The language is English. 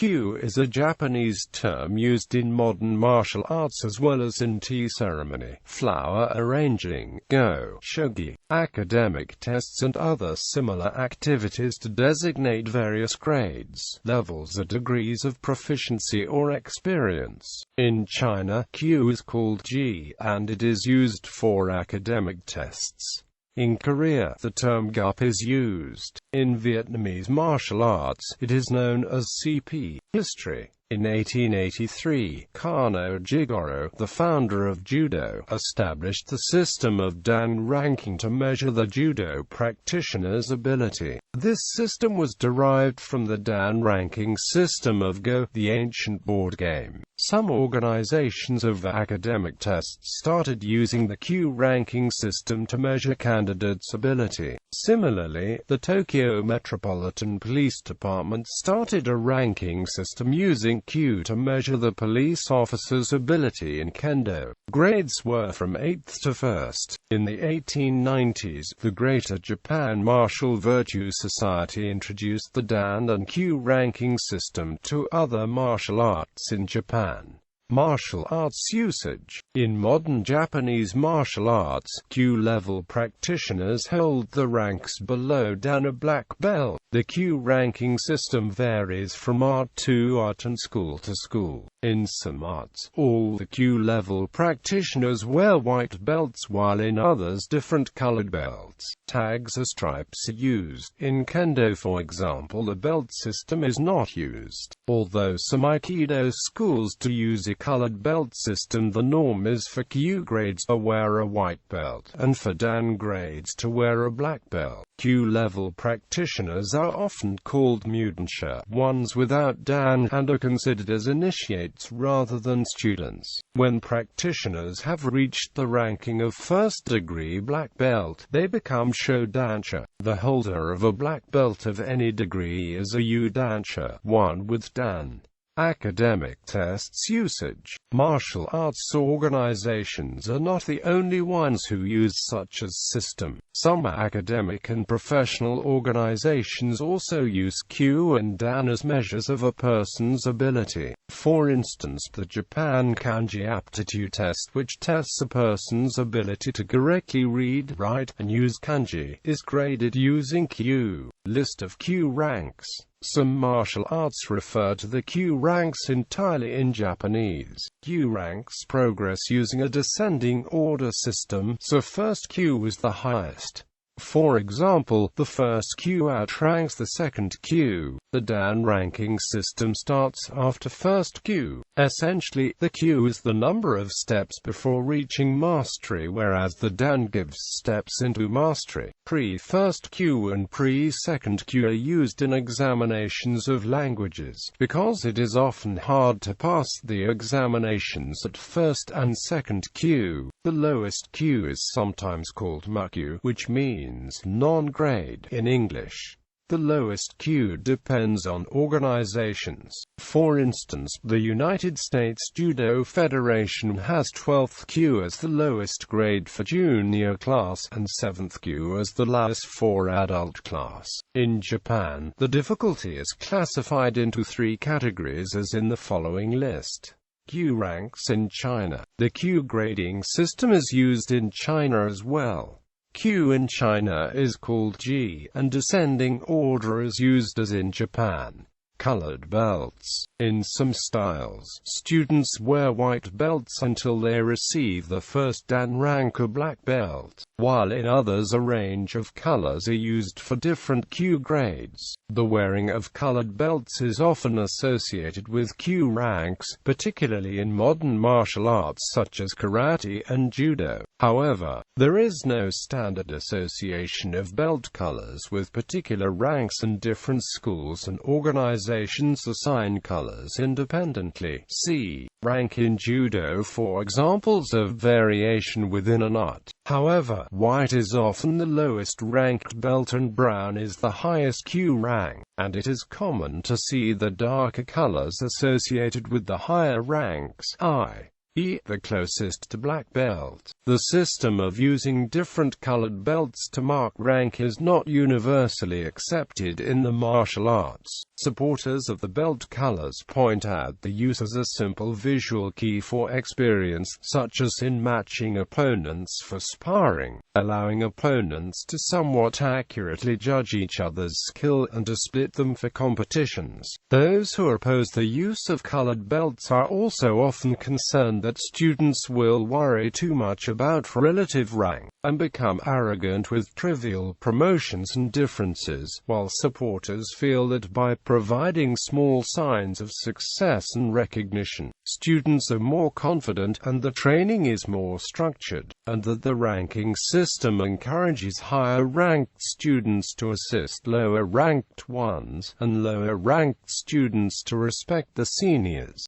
Kyu is a Japanese term used in modern martial arts as well as in tea ceremony, flower arranging, shogi, academic tests and other similar activities to designate various grades, levels or degrees of proficiency or experience. In China, Kyu is called ji, and it is used for academic tests. In Korea, the term geup is used. In Vietnamese martial arts, it is known as CP. History. In 1883, Kano Jigoro, the founder of judo, established the system of dan ranking to measure the judo practitioner's ability. This system was derived from the dan ranking system of Go, the ancient board game. Some organizations of academic tests started using the Kyu ranking system to measure candidates' ability. Similarly, the Tokyo Metropolitan Police Department started a ranking system using Kyu to measure the police officer's ability in kendo. Grades were from 8th to 1st. In the 1890s, the Greater Japan Martial Virtue Society introduced the Dan and Kyu ranking system to other martial arts in Japan. Martial arts usage. In modern Japanese martial arts, Kyu-level practitioners hold the ranks below Dan a black belt. The Kyu ranking system varies from art to art and school to school. In some arts, all the Kyu-level practitioners wear white belts, while in others different colored belts. Tags or stripes are used. In kendo, for example, the belt system is not used. Although some Aikido schools do use a colored belt system, the norm is for Kyu grades to wear a white belt, and for Dan grades to wear a black belt. Kyu-level practitioners are often called mudansha, ones without Dan, and are considered as initiates rather than students. When practitioners have reached the ranking of first-degree black belt, they become shodansha. The holder of a black belt of any degree is a udansha, one with Dan. Academic tests usage. Martial arts organizations are not the only ones who use such a system. Some academic and professional organizations also use Kyu and Dan as measures of a person's ability. For instance, the Japan Kanji Aptitude Test, which tests a person's ability to correctly read, write, and use kanji, is graded using Kyu. List of Kyu ranks. Some martial arts refer to the Kyu ranks entirely in Japanese. Kyu ranks progress using a descending order system, so first Kyu is the highest. For example, the first Kyu outranks the second Kyu. The Dan ranking system starts after first Kyu. Essentially, the Kyu is the number of steps before reaching mastery, whereas the Dan gives steps into mastery. Pre-first Kyu and pre-second Kyu are used in examinations of languages, because it is often hard to pass the examinations at first and second Kyu. The lowest Kyu is sometimes called Mukyu, which means non-grade in English. The lowest Kyu depends on organizations. For instance, the United States Judo Federation has 12th Kyu as the lowest grade for junior class, and 7th Kyu as the lowest for adult class. In Japan, the difficulty is classified into 3 categories as in the following list. Kyu ranks in China. The Kyu grading system is used in China as well. Kyu in China is called ji, and descending order is used as in Japan. Colored belts. In some styles, students wear white belts until they receive the first Dan rank or black belt, while in others a range of colors are used for different Kyu grades. The wearing of colored belts is often associated with Kyu ranks, particularly in modern martial arts such as karate and judo. However, there is no standard association of belt colors with particular ranks, and different schools and organizations assign colors independently. See rank in judo for examples of variation within an art. However, white is often the lowest ranked belt and brown is the highest Kyu rank, and it is common to see the darker colors associated with the higher ranks. the closest to black belt. The system of using different colored belts to mark rank is not universally accepted in the martial arts. Supporters of the belt colors point out the use as a simple visual key for experience, such as in matching opponents for sparring, allowing opponents to somewhat accurately judge each other's skill and to split them for competitions. Those who oppose the use of colored belts are also often concerned that students will worry too much about relative rank, and become arrogant with trivial promotions and differences, while supporters feel that by providing small signs of success and recognition, students are more confident and the training is more structured, and that the ranking system encourages higher-ranked students to assist lower-ranked ones, and lower-ranked students to respect the seniors.